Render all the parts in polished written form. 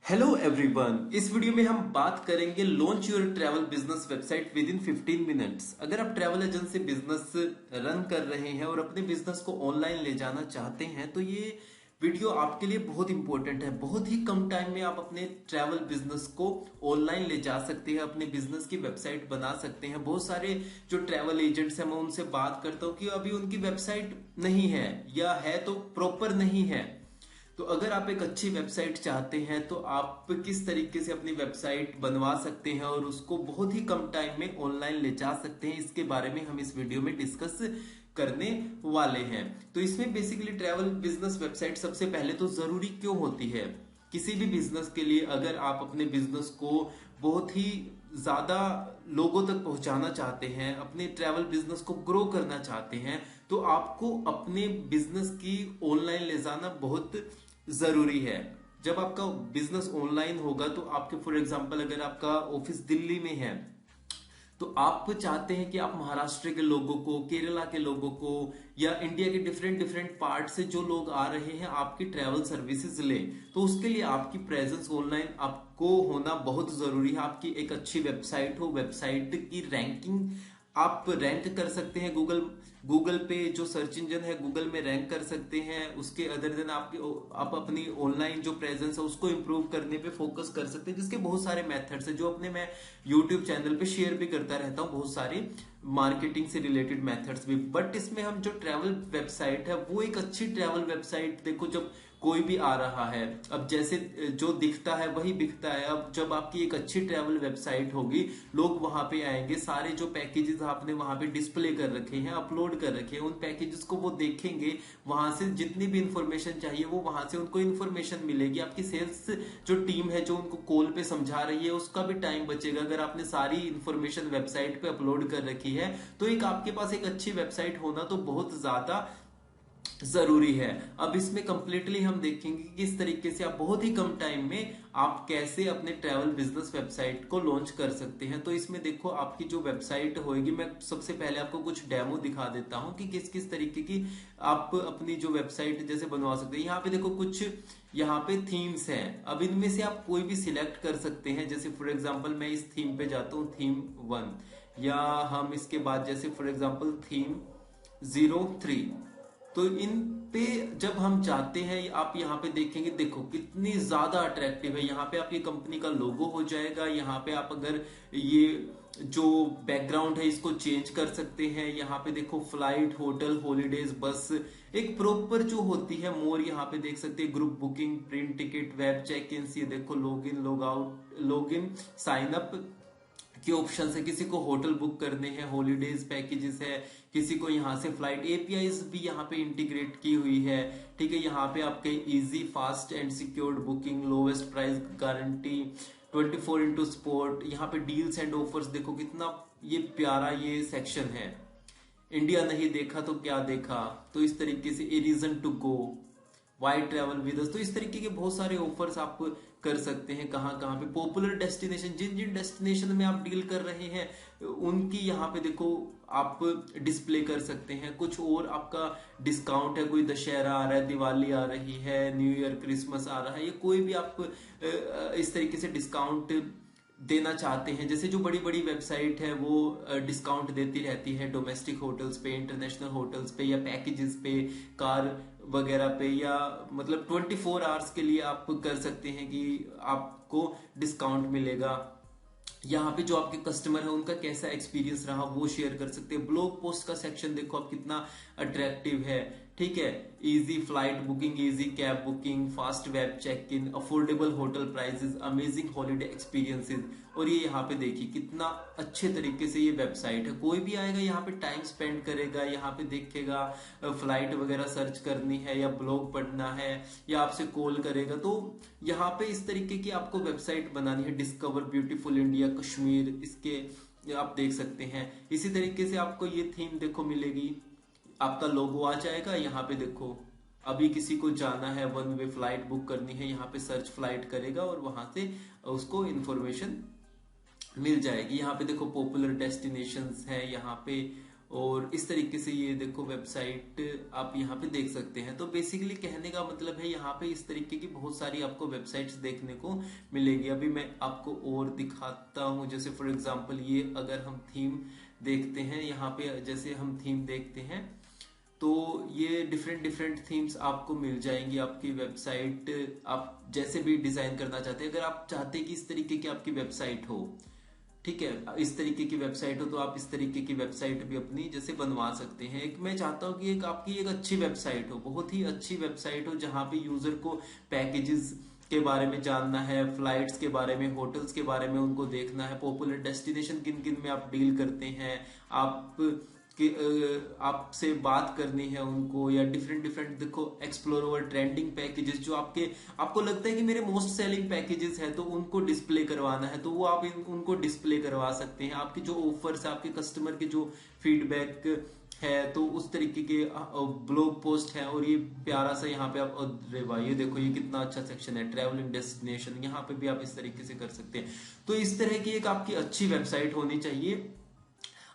Hello everyone. इस video में हम बात करेंगे launch your travel business website with in 15 minutes. अगर आप ट्रैवल एजेंसी बिजनेस रन कर रहे हैं और अपने बिजनेस को ऑनलाइन ले जाना चाहते हैं तो ये वीडियो आपके लिए बहुत इंपॉर्टेंट है। बहुत ही कम टाइम में आप अपने ट्रैवल बिजनेस को ऑनलाइन ले जा सकते हैं, अपने बिजनेस की वेबसाइट बना सकते हैं। बहुत सारे जो ट्रैवल एजेंट्स हैं मैं उनसे बात करता हूं कि अभी उनकी वेबसाइट नहीं है या है तो प्रॉपर नहीं है। तो अगर आप एक अच्छी वेबसाइट चाहते हैं तो आप किस तरीके से अपनी वेबसाइट बनवा सकते हैं और उसको बहुत ही कम टाइम में ऑनलाइन ले जा सकते हैं, इसके बारे में हम इस वीडियो में डिस्कस करने वाले हैं। तो इसमें बेसिकली ट्रैवल बिजनेस वेबसाइट सबसे पहले तो जरूरी क्यों होती है किसी भी बिजनेस के लिए। अगर आप अपने बिजनेस को बहुत ही ज्यादा लोगों तक पहुंचाना चाहते हैं, अपने ट्रैवल बिजनेस को ग्रो करना चाहते हैं, तो आपको अपने बिजनेस की ऑनलाइन ले जाना बहुत जरूरी है। जब आपका बिजनेस ऑनलाइन होगा तो आपके फॉर एग्जांपल अगर आपका ऑफिस दिल्ली में है तो आप चाहते हैं कि आप महाराष्ट्र के लोगों को, केरला के लोगों को या इंडिया के डिफरेंट डिफरेंट पार्ट से जो लोग आ रहे हैं आपकी ट्रैवल सर्विसेज ले, तो उसके लिए आपकी प्रेजेंस ऑनलाइन आपको होना बहुत जरूरी है। आपकी एक अच्छी वेबसाइट हो, वेबसाइट की रैंकिंग आप रैंक कर सकते हैं गूगल पे, जो सर्च इंजन है गूगल में रैंक कर सकते हैं। उसके अदर देन आप अपनी ऑनलाइन जो प्रेजेंस है उसको इंप्रूव करने पे फोकस कर सकते हैं, जिसके बहुत सारे मेथड्स है जो अपने मैं यूट्यूब चैनल पे शेयर भी करता रहता हूं, बहुत सारी मार्केटिंग से रिलेटेड मेथड्स भी। बट इसमें हम जो ट्रैवल वेबसाइट है वो एक अच्छी ट्रैवल वेबसाइट, देखो जब कोई भी आ रहा है, अब जैसे जो दिखता है वही बिकता है। अब जब आपकी एक अच्छी ट्रैवल वेबसाइट होगी, लोग वहां पे आएंगे, सारे जो पैकेजेस आपने वहां पे डिस्प्ले कर रखे हैं, अपलोड कर रखे हैं, उन पैकेजेस को वो देखेंगे। वहां से जितनी भी इंफॉर्मेशन चाहिए वो वहां से उनको इंफॉर्मेशन मिलेगी। आपकी सेल्स जो टीम है जो उनको कॉल पे समझा रही है उसका भी टाइम बचेगा। अगर आपने सारी इंफॉर्मेशन वेबसाइट पे अपलोड कर रखी है तो एक आपके पास एक अच्छी वेबसाइट होना तो बहुत ज्यादा जरूरी है। अब इसमें कंप्लीटली हम देखेंगे कि किस तरीके से आप बहुत ही कम टाइम में आप कैसे अपने ट्रैवल बिजनेस वेबसाइट को लॉन्च कर सकते हैं। तो इसमें देखो आपकी जो वेबसाइट होगी, मैं सबसे पहले आपको कुछ डेमो दिखा देता हूं कि किस किस तरीके की आप अपनी जो वेबसाइट जैसे बनवा सकते हैं। यहाँ पे देखो कुछ यहाँ पे थीम्स हैं। अब इनमें से आप कोई भी सिलेक्ट कर सकते हैं। जैसे फॉर एग्जाम्पल मैं इस थीम पे जाता हूँ, थीम 1, या हम इसके बाद जैसे फॉर एग्जाम्पल थीम 03। तो इन पे जब हम जाते हैं आप यहाँ पे देखेंगे, देखो कितनी ज्यादा अट्रैक्टिव है। यहाँ पे आपकी कंपनी का लोगो हो जाएगा। यहाँ पे आप अगर ये जो बैकग्राउंड है इसको चेंज कर सकते हैं। यहाँ पे देखो फ्लाइट, होटल, हॉलीडेज, बस एक प्रॉपर जो होती है मोर, यहाँ पे देख सकते हैं group booking, print ticket, web check in, ये देखो log in, log out, log in, sign up के ऑप्शन है। किसी को होटल बुक करने हैं, हॉलीडेज पैकेजेस है, किसी को यहाँ से फ्लाइट, एपीआईज भी यहाँ पे इंटीग्रेट की हुई है। ठीक है, यहाँ पे आपके easy, fast and secured booking, lowest price guarantee, 24 x sport, यहाँ पे डील्स एंड ऑफर्स। देखो कितना ये प्यारा ये सेक्शन है। इंडिया नहीं देखा तो क्या देखा, तो इस तरीके से a reason to go, why travel with us, तो इस तरीके के बहुत सारे ऑफर्स आप कर सकते हैं। कहां कहां पे पॉपुलर डेस्टिनेशन, जिन जिन डेस्टिनेशन में आप डील कर रहे हैं उनकी यहाँ पे देखो आप डिस्प्ले कर सकते हैं। कुछ और आपका डिस्काउंट है, कोई दशहरा आ रहा है, दिवाली आ रही है, न्यू ईयर, क्रिसमस आ रहा है, ये कोई भी आप इस तरीके से डिस्काउंट देना चाहते हैं। जैसे जो बड़ी बड़ी वेबसाइट है वो डिस्काउंट देती रहती है डोमेस्टिक होटल्स पे, इंटरनेशनल होटल्स पे, या पैकेजेस पे, कार वगैरह पे, या मतलब 24 आवर्स के लिए आप कर सकते हैं कि आपको डिस्काउंट मिलेगा। यहाँ पे जो आपके कस्टमर है उनका कैसा एक्सपीरियंस रहा वो शेयर कर सकते हैं। ब्लॉग पोस्ट का सेक्शन देखो आप कितना अट्रैक्टिव है। ठीक है, easy flight booking, easy cab booking, fast web check in, affordable hotel prices, amazing holiday experiences. और ये यहाँ पे देखिए कितना अच्छे तरीके से ये वेबसाइट है। कोई भी आएगा यहाँ पे टाइम स्पेंड करेगा, यहाँ पे देखेगा फ्लाइट वगैरह सर्च करनी है या ब्लॉग पढ़ना है या आपसे कॉल करेगा। तो यहाँ पे इस तरीके की आपको वेबसाइट बनानी है। डिस्कवर ब्यूटीफुल इंडिया, कश्मीर, इसके आप देख सकते हैं। इसी तरीके से आपको ये थीम देखो मिलेगी, आपका लोगो आ जाएगा। यहाँ पे देखो अभी किसी को जाना है, वन वे फ्लाइट बुक करनी है, यहाँ पे सर्च फ्लाइट करेगा और वहां से उसको इंफॉर्मेशन मिल जाएगी। यहाँ पे देखो पॉपुलर डेस्टिनेशंस है, यहाँ पे और इस तरीके से ये देखो वेबसाइट आप यहाँ पे देख सकते हैं। तो बेसिकली कहने का मतलब है यहाँ पे इस तरीके की बहुत सारी आपको वेबसाइट्स देखने को मिलेगी। अभी मैं आपको और दिखाता हूँ, जैसे फॉर एग्जांपल ये अगर हम थीम देखते हैं, यहाँ पे जैसे हम थीम देखते हैं तो ये डिफरेंट डिफरेंट थीम्स आपको मिल जाएंगी। आपकी वेबसाइट आप जैसे भी डिजाइन करना चाहते हैं, अगर आप चाहते हैं कि इस तरीके की आपकी वेबसाइट हो, ठीक है, इस तरीके की वेबसाइट हो, तो आप इस तरीके की वेबसाइट भी अपनी जैसे बनवा सकते हैं। एक मैं चाहता हूं कि एक आपकी एक अच्छी वेबसाइट हो, बहुत ही अच्छी वेबसाइट हो, जहां पे यूजर को पैकेजेस के बारे में जानना है, फ्लाइट्स के बारे में, होटल्स के बारे में उनको देखना है, पॉपुलर डेस्टिनेशन किन किन में आप डील करते हैं, आप आपसे बात करनी है उनको, या डिफरेंट डिफरेंट देखो एक्सप्लोर ओवर ट्रेंडिंग पैकेजेस जो आपको लगता है कि मेरे मोस्ट सेलिंग पैकेजेस है तो उनको डिस्प्ले करवाना है, तो वो आप उनको डिस्प्ले करवा सकते हैं। आपकी जो ऑफर्स है, आपके कस्टमर के जो फीडबैक है, तो उस तरीके के ब्लॉग पोस्ट है। और ये प्यारा सा यहाँ पे आप, अरे भाई ये देखो ये कितना अच्छा सेक्शन है, ट्रैवलिंग डेस्टिनेशन, यहाँ पे भी आप इस तरीके से कर सकते हैं। तो इस तरह की एक आपकी अच्छी वेबसाइट होनी चाहिए।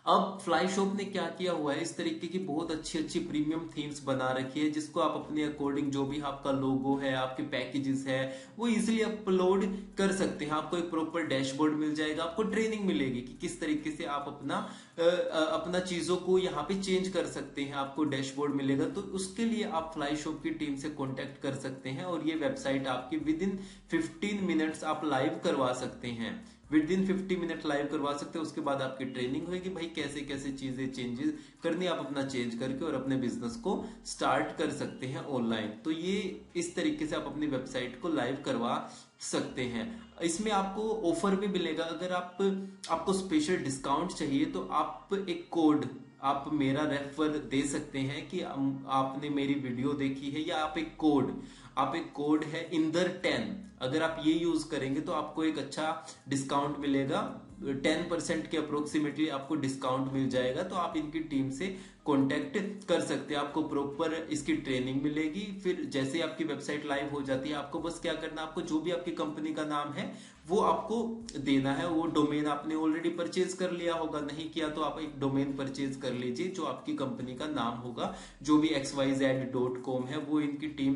अब फ्लाई शॉप ने क्या किया हुआ है, इस तरीके की बहुत अच्छी अच्छी प्रीमियम थीम्स बना रखी है, जिसको आप अपने अकॉर्डिंग जो भी आपका लोगो है, आपके पैकेजेस है, वो इजीली अपलोड कर सकते हैं। आपको एक प्रॉपर डैशबोर्ड मिल जाएगा, आपको ट्रेनिंग मिलेगी कि किस तरीके से आप अपना चीजों को यहाँ पे चेंज कर सकते हैं, आपको डैशबोर्ड मिलेगा। तो उसके लिए आप फ्लाई शॉप की टीम से कॉन्टेक्ट कर सकते हैं, और ये वेबसाइट आपकी विद इन 15 मिनट्स आप लाइव करवा सकते हैं, विद इन 50 मिनट लाइव करवा सकते हैं। उसके बाद आपकी ट्रेनिंग होगी भाई कैसे कैसे चीजें चेंजेस करनी, आप अपना चेंज करके और अपने बिजनेस को स्टार्ट कर सकते हैं ऑनलाइन। तो ये इस तरीके से आप अपनी वेबसाइट को लाइव करवा सकते हैं। इसमें आपको ऑफर भी मिलेगा, अगर आपको स्पेशल डिस्काउंट चाहिए तो आप एक कोड आप मेरा रेफर दे सकते हैं कि आपने मेरी वीडियो देखी है, या आप एक कोड है इंदर 10, अगर आप ये यूज करेंगे तो आपको एक अच्छा डिस्काउंट मिलेगा, 10% के अप्रोक्सीमेटली आपको डिस्काउंट मिल जाएगा। तो आप इनकी टीम से कांटेक्ट कर सकते हैं, आपको प्रॉपर इसकी ट्रेनिंग मिलेगी। फिर जैसे आपकी वेबसाइट लाइव हो जाती है, आपको बस क्या करना, आपको जो भी आपकी कंपनी का नाम है वो आपको देना है। वो डोमेन आपने ऑलरेडी परचेज कर लिया होगा, नहीं किया तो आप एक डोमेन परचेज कर लीजिए जो आपकी कंपनी का नाम होगा, जो भी xyz.com है वो इनकी टीम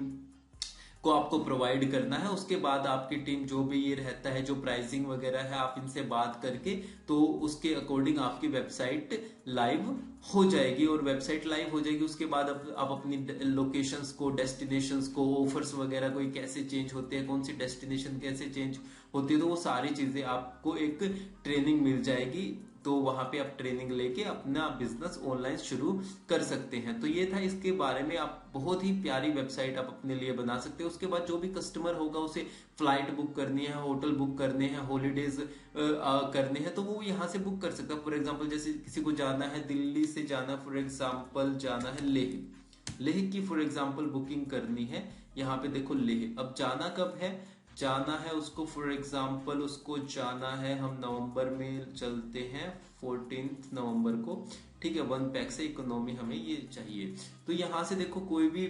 को आपको प्रोवाइड करना है। उसके बाद आपकी टीम जो भी ये रहता है, जो प्राइसिंग वगैरह है, आप इनसे बात करके तो उसके अकॉर्डिंग आपकी वेबसाइट लाइव हो जाएगी। और वेबसाइट लाइव हो जाएगी उसके बाद आप अपनी लोकेशंस को, डेस्टिनेशंस को, ऑफर्स वगैरह कोई कैसे चेंज होते हैं, कौन सी डेस्टिनेशन कैसे चेंज होती है, तो वो सारी चीजें आपको एक ट्रेनिंग मिल जाएगी। तो वहां पे आप ट्रेनिंग लेके अपना बिजनेस ऑनलाइन शुरू कर सकते हैं। तो ये था इसके बारे में, आप बहुत ही प्यारी वेबसाइट आप अपने लिए बना सकते हो। उसके बाद जो भी कस्टमर होगा उसे फ्लाइट बुक करनी है, होटल बुक करने हैं, हॉलीडेज करने हैं, तो वो यहाँ से बुक कर सकता है। फॉर एग्जाम्पल जैसे किसी को जाना है, दिल्ली से जाना, फॉर एग्जाम्पल जाना है लेह की फॉर एग्जाम्पल बुकिंग करनी है। यहाँ पे देखो लेह, अब जाना कब है, जाना है उसको फॉर एग्जाम्पल उसको जाना है, हम नवंबर में चलते हैं 14 नवंबर को, ठीक है, 1 पैक से इकोनॉमी हमें ये चाहिए। तो यहां से देखो कोई भी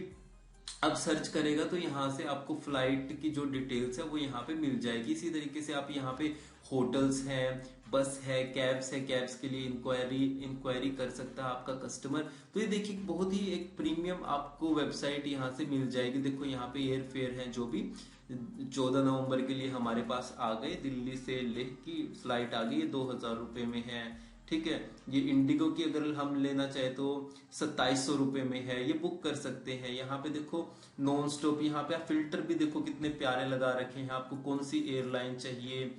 अब सर्च करेगा तो यहाँ से आपको फ्लाइट की जो डिटेल्स है वो यहाँ पे मिल जाएगी। इसी तरीके से आप यहाँ पे होटल्स हैं, बस है, कैब्स है, कैब्स के लिए इंक्वायरी कर सकता है आपका कस्टमर। तो ये देखिए बहुत ही एक प्रीमियम आपको वेबसाइट यहाँ से मिल जाएगी। देखो यहाँ पे एयर फेयर है जो भी 14 नवंबर के लिए हमारे पास आ गए, दिल्ली से लेह की फ्लाइट आ गई, 2000 रुपए में है, ठीक है। ये इंडिगो की अगर हम लेना चाहे तो 2700 रुपए में है, ये बुक कर सकते हैं। यहाँ पे देखो नॉन स्टॉप, यहाँ पे आप फिल्टर भी देखो कितने प्यारे लगा रखे हैं, आपको कौन सी एयरलाइन चाहिए,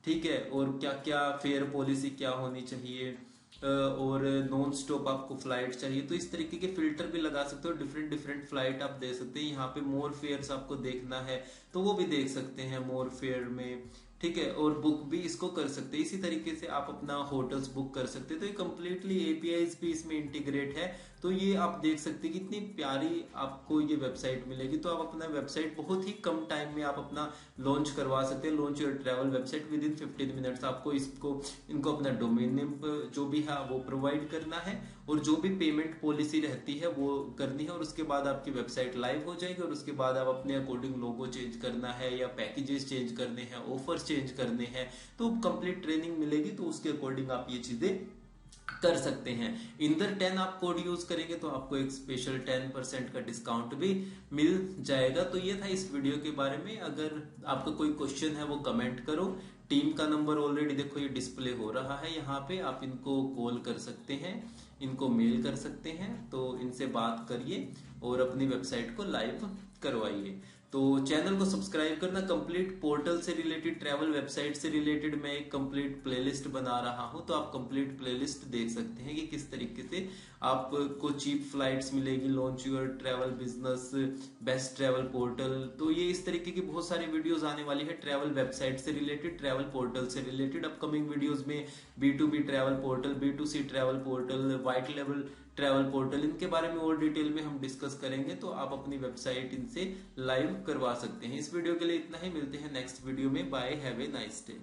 ठीक है, और क्या क्या फेयर पॉलिसी क्या होनी चाहिए, और नॉन स्टॉप आपको फ्लाइट चाहिए, तो इस तरीके के फिल्टर भी लगा सकते हो। डिफरेंट डिफरेंट फ्लाइट आप दे सकते हैं। यहाँ पे मोर फेयर्स आपको देखना है तो वो भी देख सकते हैं मोर फेयर में, ठीक है, और बुक भी इसको कर सकते हैं। इसी तरीके से आप अपना होटल्स बुक कर सकते हैं। तो ये कंप्लीटली एपीआईज भी इसमें इंटीग्रेट है। तो ये आप देख सकते हैं कितनी प्यारी आपको ये वेबसाइट मिलेगी। तो आप अपना वेबसाइट बहुत ही कम टाइम में आप अपना लॉन्च करवा सकते हैं। Launch your travel website with in 15 minutes. आपको इनको अपना डोमेन नेम जो भी है वो प्रोवाइड करना है, और जो भी पेमेंट पॉलिसी रहती है वो करनी है, और उसके बाद आपकी वेबसाइट लाइव हो जाएगी। और उसके बाद आप अपने अकॉर्डिंग लोगो चेंज करना है, या पैकेजेस चेंज करने हैं, ऑफर्स चेंज करने हैं, तो कंप्लीट ट्रेनिंग मिलेगी। तो उसके अकॉर्डिंग आप ये चीजें कर सकते हैं। इंदर 10 आप कोड यूज करेंगे तो आपको एक स्पेशल 10% का डिस्काउंट भी मिल जाएगा। तो ये था इस वीडियो के बारे में। अगर आपका कोई क्वेश्चन है वो कमेंट करो। टीम का नंबर ऑलरेडी देखो ये डिस्प्ले हो रहा है यहाँ पे, आप इनको कॉल कर सकते हैं, इनको मेल कर सकते हैं, तो इनसे बात करिए और अपनी वेबसाइट को लाइव करवाइए। तो चैनल को सब्सक्राइब करना। कंप्लीट पोर्टल से रिलेटेड, ट्रैवल वेबसाइट से रिलेटेड मैं एक कंप्लीट प्लेलिस्ट बना रहा हूं, तो आप कंप्लीट प्लेलिस्ट देख सकते हैं कि किस तरीके से आपको चीप फ्लाइट्स मिलेगी, launch your travel business, best travel portal. तो ये इस तरीके की बहुत सारी वीडियोस आने वाली है ट्रैवल वेबसाइट से रिलेटेड, ट्रैवल पोर्टल से रिलेटेड। अपकमिंग वीडियोस में B2B travel portal, B2C travel portal, white level travel portal, इनके बारे में और डिटेल में हम डिस्कस करेंगे। तो आप अपनी वेबसाइट इनसे लाइव करवा सकते हैं। इस वीडियो के लिए इतना ही, मिलते हैं नेक्स्ट वीडियो में। Bye, have a nice day.